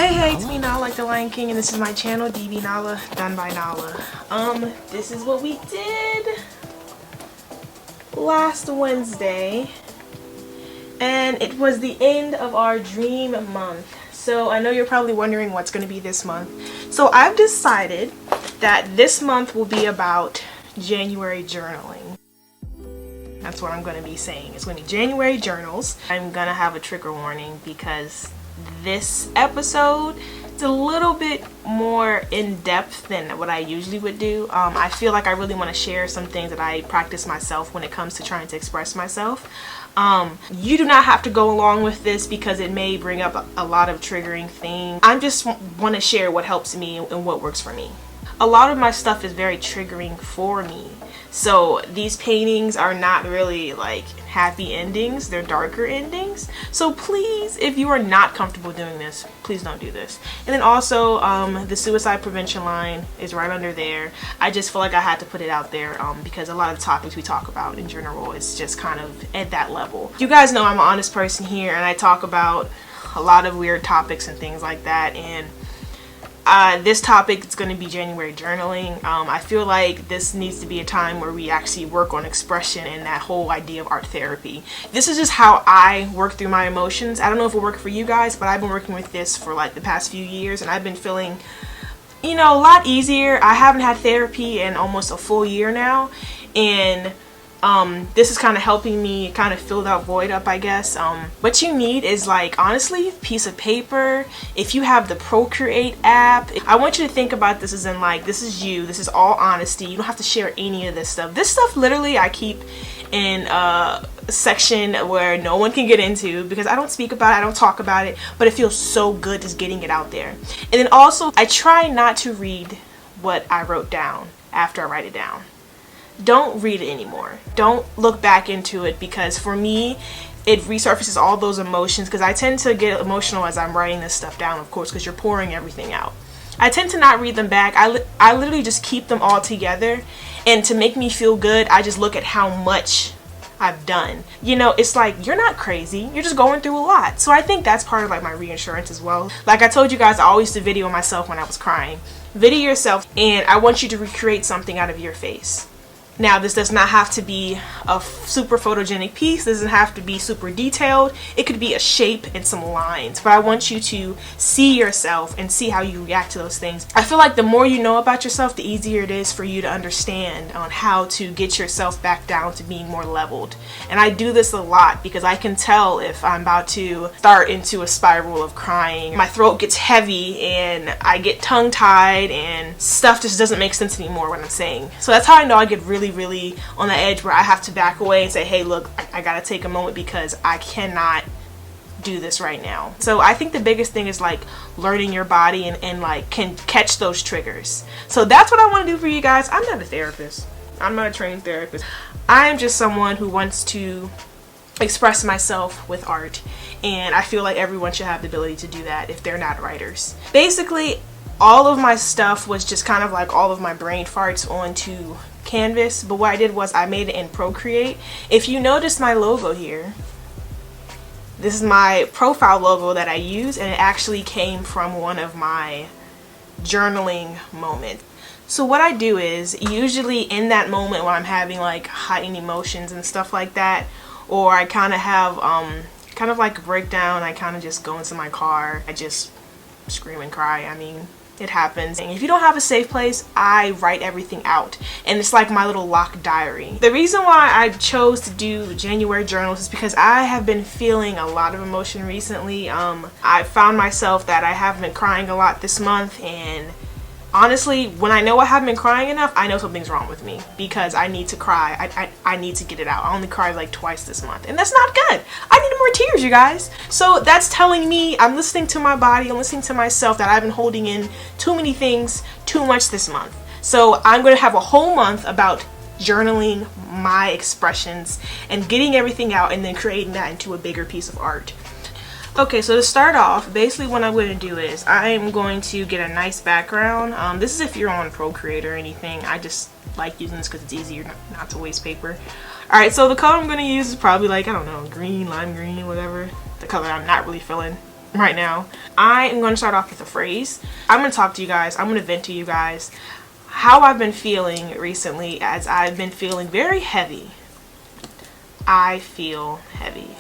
Hey, it's me, Nala, like the Lion King, and this is my channel, DBNaila, done by Nala. This is what we did last Wednesday, and it was the end of our dream month. So I know you're probably wondering what's going to be this month. So I've decided that this month will be about January journaling. That's what I'm going to be saying. It's going to be January journals. I'm going to have a trigger warning because this episode is a little bit more in-depth than what I usually would do. I feel like I really want to share some things that I practice myself when it comes to trying to express myself. You do not have to go along with this because it may bring up a lot of triggering things. I just want to share what helps me and what works for me. A lot of my stuff is very triggering for me. So these paintings are not really like happy endings, they're darker endings. So please, if you are not comfortable doing this, please don't do this. And then also the suicide prevention line is right under there. I just feel like I had to put it out there because a lot of the topics we talk about in general is just kind of at that level. You guys know I'm an honest person here and I talk about a lot of weird topics and things like that, and this topic is going to be January journaling. I feel like this needs to be a time where we actually work on expression and that whole idea of art therapy. This is just how I work through my emotions. I don't know if it worked for you guys, but I've been working with this for like the past few years and I've been feeling, you know, a lot easier. I haven't had therapy in almost a full year now, and this is kind of helping me kind of fill that void up, I guess. What you need is, like, honestly, a piece of paper. If you have the Procreate app, I want you to think about this as in, like, this is you, this is all honesty. You don't have to share any of this stuff. This stuff literally I keep in a section where no one can get into because I don't speak about it, I don't talk about it, but it feels so good just getting it out there. And then also, I try not to read what I wrote down after I write it down. Don't read it anymore. Don't look back into it, because for me it resurfaces all those emotions, because I tend to get emotional as I'm writing this stuff down, of course, because you're pouring everything out. I tend to not read them back. I literally just keep them all together, and to make me feel good I just look at how much I've done. You know, it's like, you're not crazy, you're just going through a lot. So I think that's part of like my reinsurance as well. Like I told you guys, I always used to video myself when I was crying. Video yourself, and I want you to recreate something out of your face. Now, this does not have to be a super photogenic piece. This doesn't have to be super detailed. It could be a shape and some lines, but I want you to see yourself and see how you react to those things. I feel like the more you know about yourself, the easier it is for you to understand on how to get yourself back down to being more leveled. And I do this a lot because I can tell if I'm about to start into a spiral of crying. My throat gets heavy and I get tongue-tied and stuff just doesn't make sense anymore what I'm saying. So that's how I know I get really on the edge, where I have to back away and say, hey, look, I gotta take a moment because I cannot do this right now. So I think the biggest thing is like learning your body and like can catch those triggers. So that's what I want to do for you guys. I'm not a therapist. I'm not a trained therapist. I am just someone who wants to express myself with art, and I feel like everyone should have the ability to do that if they're not writers. Basically, all of my stuff was just kind of like all of my brain farts onto canvas, but what I did was I made it in Procreate. If you notice my logo here, this is my profile logo that I use, and it actually came from one of my journaling moments. So what I do is, usually in that moment when I'm having like heightened emotions and stuff like that, or I kind of have kind of like a breakdown, I kind of just go into my car, I just scream and cry. I mean, it happens. And if you don't have a safe place, I write everything out, and it's like my little locked diary. The reason why I chose to do January journals is because I have been feeling a lot of emotion recently. I found myself that I have been crying a lot this month, and honestly, when I know I haven't been crying enough, I know something's wrong with me because I need to cry. I need to get it out. I only cried like twice this month, and that's not good. I need more tears, you guys. So that's telling me I'm listening to my body, I'm listening to myself, that I've been holding in too many things too much this month. So I'm going to have a whole month about journaling my expressions and getting everything out, and then creating that into a bigger piece of art. Okay, so to start off, basically what I'm going to do is I am going to get a nice background. This is if you're on Procreate or anything. I just like using this because it's easier not to waste paper. Alright, so the color I'm going to use is probably like, I don't know, green, lime green, whatever. The color I'm not really feeling. right now. I am going to start off with a phrase. I'm going to talk to you guys. I'm going to vent to you guys how I've been feeling recently, as I've been feeling very heavy. I feel heavy.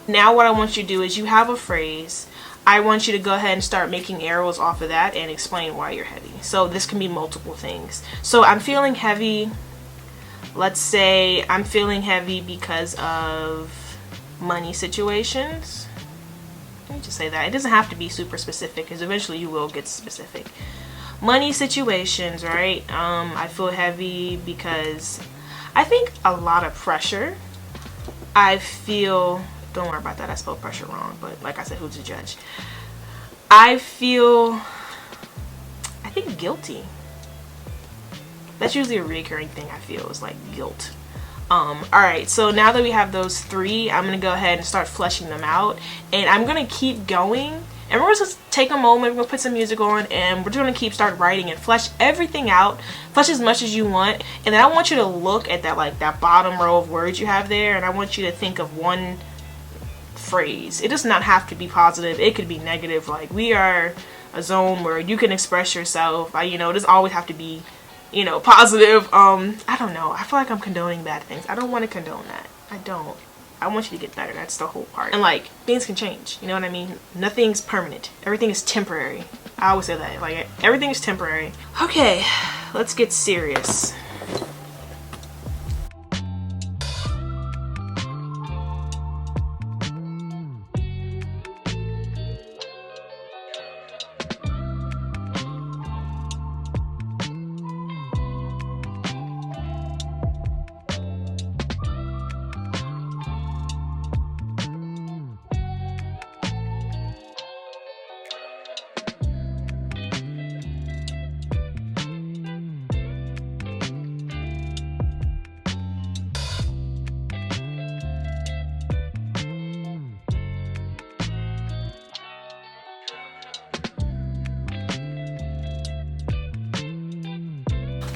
Now what I want you to do is, you have a phrase. I want you to go ahead and start making arrows off of that and explain why you're heavy. So this can be multiple things. So I'm feeling heavy. Let's say I'm feeling heavy because of money situations. Let me just say that. It doesn't have to be super specific, because eventually you will get specific. Money situations, right? I feel heavy because I think a lot of pressure. I feel, don't worry about that, I spelled pressure wrong, but like I said, who's the judge? I think guilty. That's usually a recurring thing I feel, is like guilt. Alright, so now that we have those three, I'm going to go ahead and start fleshing them out. And I'm going to keep going. And we're going to take a moment, we're going to put some music on, and we're just going to start writing and flesh everything out. Flesh as much as you want. And then I want you to look at that, like, that bottom row of words you have there. And I want you to think of one phrase. It does not have to be positive. It could be negative. Like, we are a zone where you can express yourself. You know, it doesn't always have to be, you know, positive. I don't know. I feel like I'm condoning bad things. I don't want to condone that. I don't. I want you to get better. That's the whole part. And like, things can change. You know what I mean? Nothing's permanent. Everything is temporary. I always say that. Like, everything is temporary. Okay, let's get serious.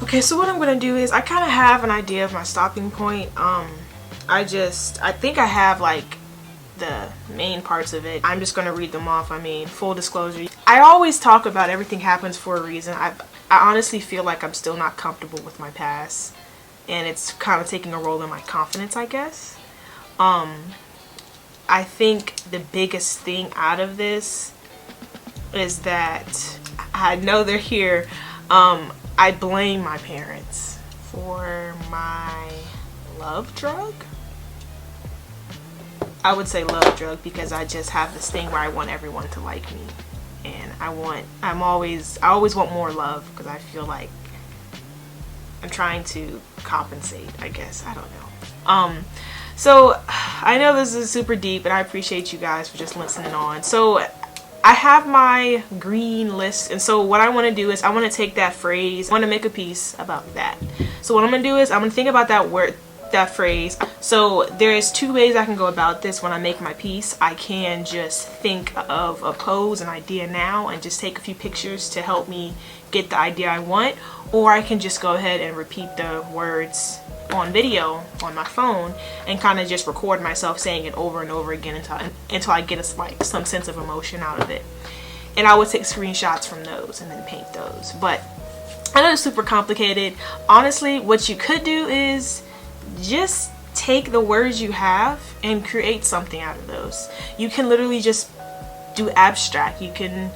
Okay, so what I'm gonna do is, I kind of have an idea of my stopping point. I think I have like the main parts of it. I'm just gonna read them off. I mean, full disclosure, I always talk about everything happens for a reason. I honestly feel like I'm still not comfortable with my past, and it's kind of taking a role in my confidence, I guess. I think the biggest thing out of this is that I know they're here. I blame my parents for my love drug. I would say love drug because I just have this thing where I want everyone to like me, and I always want more love, because I feel like I'm trying to compensate, I guess. I don't know. So I know this is super deep, and I appreciate you guys for just listening on. So I have my green list, and so what I want to do is I want to take that phrase, I want to make a piece about that. So what I'm going to do is I'm going to think about that word, that phrase. So there's two ways I can go about this when I make my piece. I can just think of a pose, an idea now, and just take a few pictures to help me get the idea I want, or I can just go ahead and repeat the words on video on my phone and kind of just record myself saying it over and over again until I get some sense of emotion out of it. And I would take screenshots from those and then paint those. But I know it's super complicated. Honestly, what you could do is just take the words you have and create something out of those. You can literally just do abstract. You can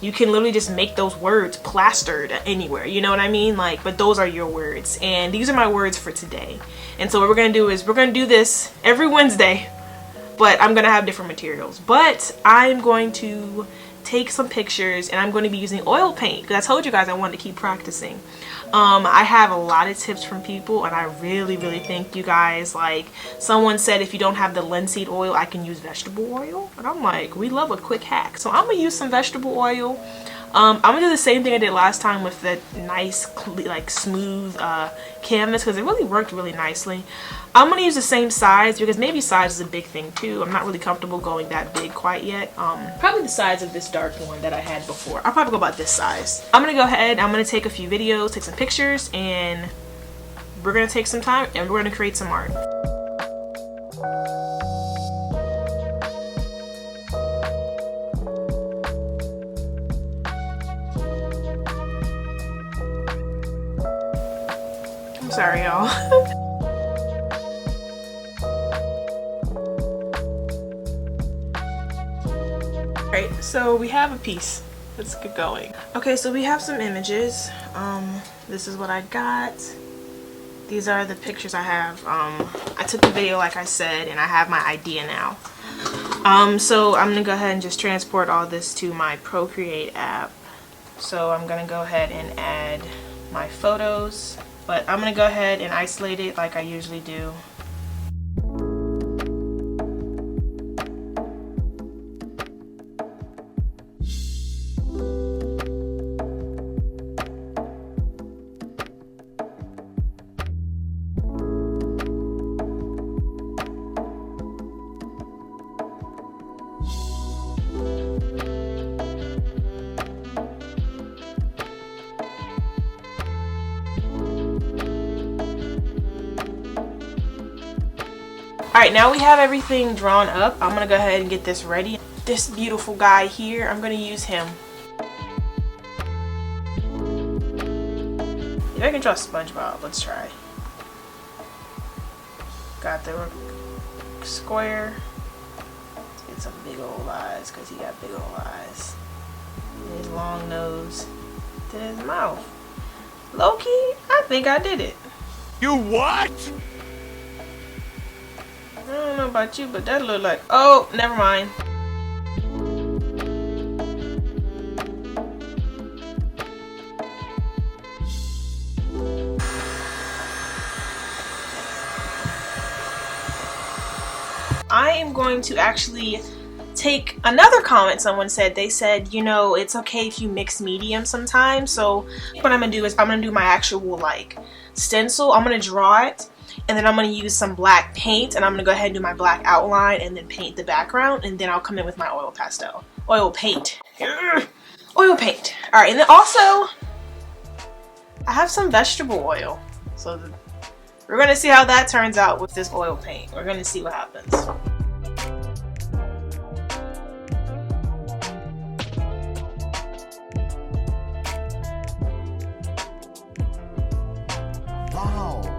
literally just make those words plastered anywhere, you know what I mean? Like, but those are your words, and these are my words for today. And so what we're gonna do is we're gonna do this every Wednesday, but I'm gonna have different materials. But I'm going to take some pictures, and I'm going to be using oil paint, because I told you guys I wanted to keep practicing. I have a lot of tips from people, and I really think you guys, like, someone said if you don't have the linseed oil, I can use vegetable oil, and I'm like, we love a quick hack. So I'm gonna use some vegetable oil. I'm gonna do the same thing I did last time with the nice, like, smooth canvas, because it really worked really nicely. I'm gonna use the same size, because maybe size is a big thing too. I'm not really comfortable going that big quite yet. Probably the size of this dark one that I had before. I'll probably go about this size. I'm gonna go ahead, I'm gonna take a few videos, take some pictures, and we're gonna take some time and we're gonna create some art. Sorry, y'all. Alright, so we have a piece. Let's get going. Okay, so we have some images. This is what I got. These are the pictures I have. I took the video like I said, and I have my idea now. So I'm gonna go ahead and just transport all this to my Procreate app. So I'm gonna go ahead and add my photos, but I'm gonna go ahead and isolate it like I usually do. Alright, now we have everything drawn up. I'm gonna go ahead and get this ready. This beautiful guy here, I'm gonna use him. If I can draw SpongeBob, let's try. Got the square. Let's get some big old eyes, because he got big old eyes. And his long nose to his mouth. Low-key, I think I did it. You what? I don't know about you, but that looked like... Oh, never mind. I am going to actually take another comment someone said. They said, you know, it's okay if you mix medium sometimes. So what I'm going to do is I'm going to do my actual like stencil. I'm going to draw it. And then I'm going to use some black paint, and I'm going to go ahead and do my black outline and then paint the background, and then I'll come in with my oil pastel. Oil paint. Oil paint. Alright, and then also, I have some vegetable oil. So we're going to see how that turns out with this oil paint. We're going to see what happens. Wow.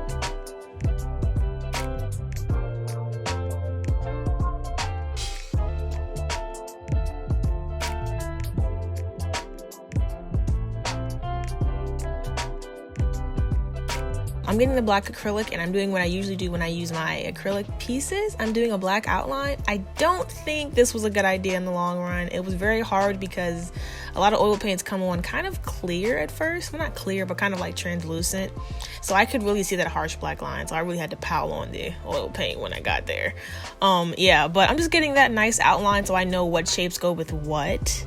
I'm getting the black acrylic, and I'm doing what I usually do when I use my acrylic pieces. I'm doing a black outline. I don't think this was a good idea in the long run. It was very hard because a lot of oil paints come on kind of clear at first. Well, not clear, but kind of like translucent. So I could really see that harsh black line. So I really had to pile on the oil paint when I got there. Yeah, but I'm just getting that nice outline so I know what shapes go with what.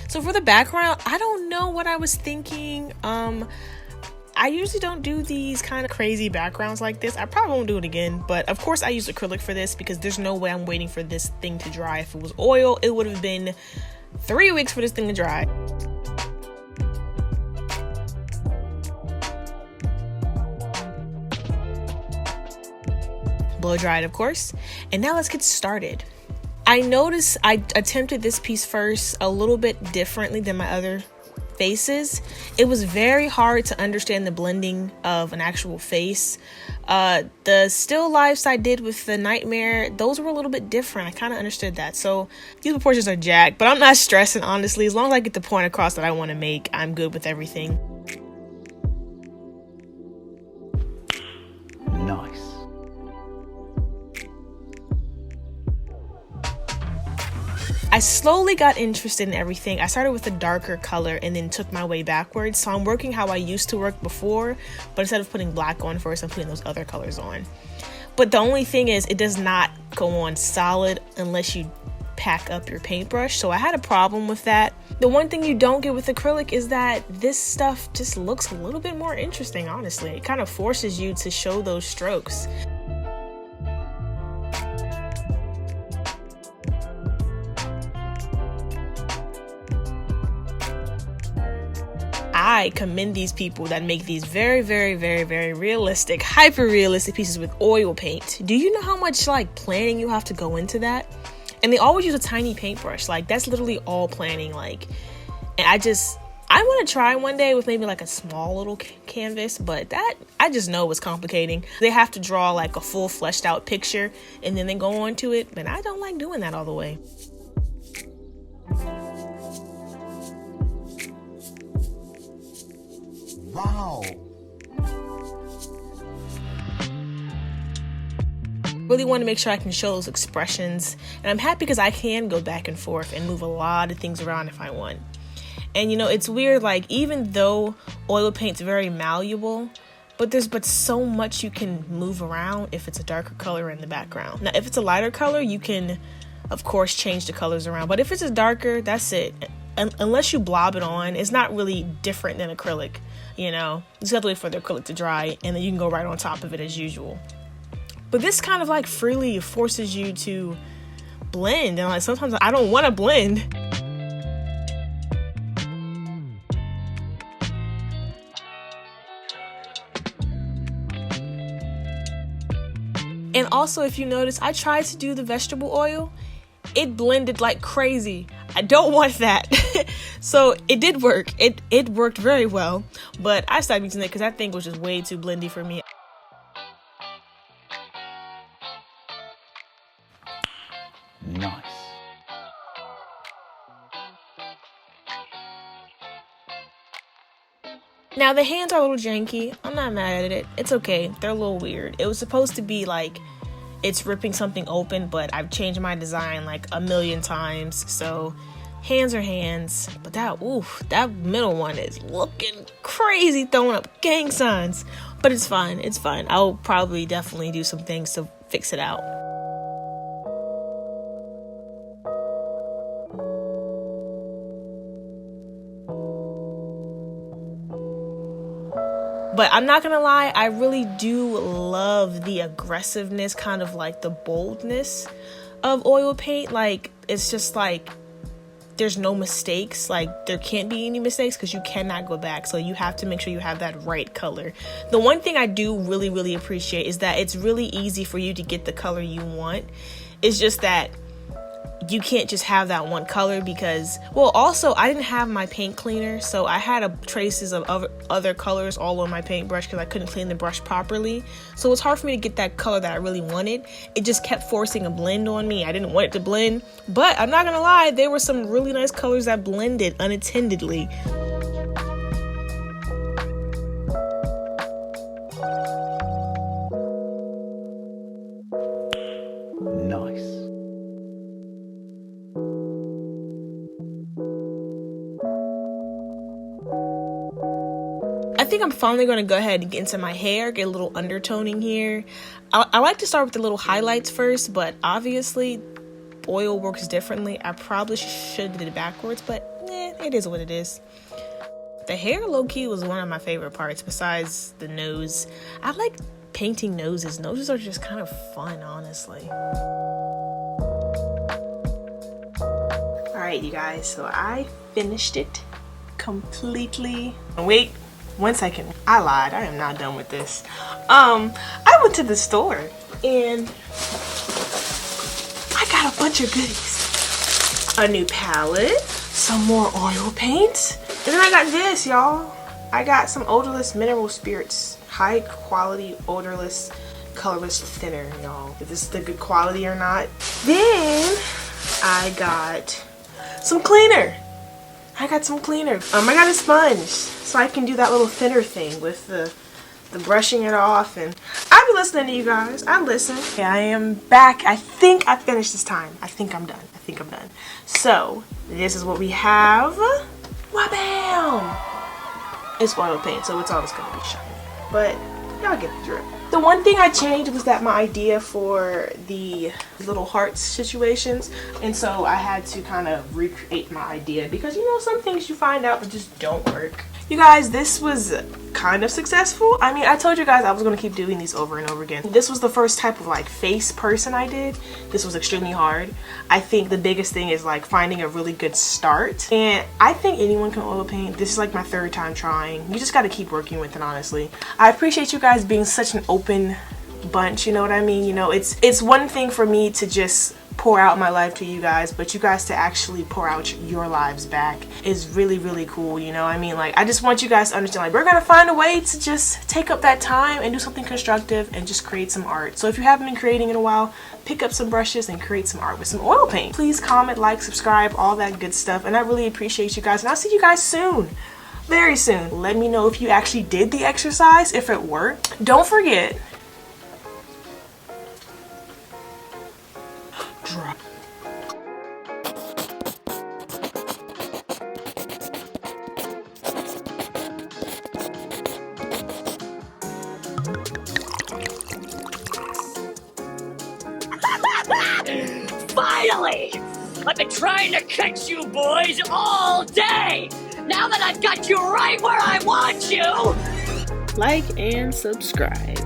So for the background, I don't know what I was thinking. I usually don't do these kind of crazy backgrounds like this. I probably won't do it again, but of course I use acrylic for this because there's no way I'm waiting for this thing to dry. If it was oil, it would have been 3 weeks for this thing to dry. Blow dried, of course. And now let's get started. I noticed I attempted this piece first a little bit differently than my other faces. It was very hard to understand the blending of an actual face. The still lifes I did with the nightmare, those were a little bit different. I kind of understood that. So these proportions are jacked, but I'm not stressing, honestly. As long as I get the point across that I want to make, I'm good with everything. Nice. I slowly got interested in everything. I started with a darker color and then took my way backwards. So I'm working how I used to work before, but instead of putting black on first, I'm putting those other colors on. But the only thing is, it does not go on solid unless you pack up your paintbrush. So I had a problem with that. The one thing you don't get with acrylic is that this stuff just looks a little bit more interesting, honestly. It kind of forces you to show those strokes. I commend these people that make these very, very, very, very realistic, hyper realistic pieces with oil paint. Do you know how much like planning you have to go into that? And they always use a tiny paintbrush. Like, that's literally all planning. Like, and I want to try one day with maybe like a small little canvas, but that I just know it's complicating. They have to draw like a full fleshed out picture and then they go on to it, and I don't like doing that all the way. Wow. Really want to make sure I can show those expressions, and I'm happy because I can go back and forth and move a lot of things around if I want. And you know, it's weird, like, even though oil paint's very malleable, but there's so much you can move around if it's a darker color in the background. Now, if it's a lighter color, you can, of course, change the colors around. But if it's a darker, that's it. Unless you blob it on, it's not really different than acrylic, you know? You just have to wait for the acrylic to dry, and then you can go right on top of it as usual. But this kind of, like, freely forces you to blend. And, like, sometimes I don't want to blend. And also, if you notice, I tried to do the vegetable oil. It blended like crazy. I don't want that. So it did work. It worked very well. But I stopped using it because that thing was just way too blendy for me. Nice. Now, the hands are a little janky. I'm not mad at it. It's okay. They're a little weird. It was supposed to be like it's ripping something open, but I've changed my design like a million times. So hands are hands. But that middle one is looking crazy, throwing up gang signs. But it's fine. It's fine. I'll probably definitely do some things to fix it out. But I'm not gonna lie, I really do love the aggressiveness, kind of like the boldness of oil paint. Like, it's just like there's no mistakes. Like, there can't be any mistakes because you cannot go back. So you have to make sure you have that right color. The one thing I do really, really appreciate is that it's really easy for you to get the color you want. It's just that you can't just have that one color because, well, also I didn't have my paint cleaner, so I had traces of other colors all on my paintbrush because I couldn't clean the brush properly. So it's hard for me to get that color that I really wanted. It just kept forcing a blend on me. I didn't want it to blend, but I'm not gonna lie, there were some really nice colors that blended unattendedly. Nice. I think I'm finally going to go ahead and get into my hair, get a little undertoning here. I like to start with the little highlights first, but obviously oil works differently. I probably should have did it backwards, but it is what it is. The hair low-key was one of my favorite parts besides the nose. I like painting noses. Noses are just kind of fun, honestly. Alright, you guys, so I finished it completely. Wait. 1 second. I lied. I am not done with this. I went to the store and I got a bunch of goodies. A new palette, some more oil paints, and then I got this, y'all. I got some odorless mineral spirits. High quality, odorless, colorless thinner, y'all. If this is the good quality or not. Then I got some cleaner. I got a sponge so I can do that little thinner thing with the brushing it off, and I've been listening to you guys. I listen. Okay, I am back. I think I finished this time. I think I'm done. So this is what we have. Wabam! It's oil paint, so it's always gonna be shiny, but y'all get the drift. The one thing I changed was that my idea for the little hearts situations, and so I had to kind of recreate my idea because, you know, some things you find out that just don't work. You guys, this was kind of successful. I mean, I told you guys I was going to keep doing these over and over again. This was the first type of like face person I did. This was extremely hard. I think the biggest thing is like finding a really good start, and I think anyone can oil paint. This is like my 3rd time trying. You just got to keep working with it, honestly. I appreciate you guys being such an open bunch, you know what I mean? You know, it's one thing for me to just pour out my life to you guys, but you guys to actually pour out your lives back is really, really cool, you know. I mean, like, I just want you guys to understand, like, we're gonna find a way to just take up that time and do something constructive and just create some art. So if you haven't been creating in a while, pick up some brushes and create some art with some oil paint. Please comment, like, subscribe, all that good stuff, and I really appreciate you guys, and I'll see you guys soon. Very soon. Let me know if you actually did the exercise, if it worked. Don't forget, drop. Finally! I've been trying to catch you boys all day! Now that I've got you right where I want you! Like and subscribe.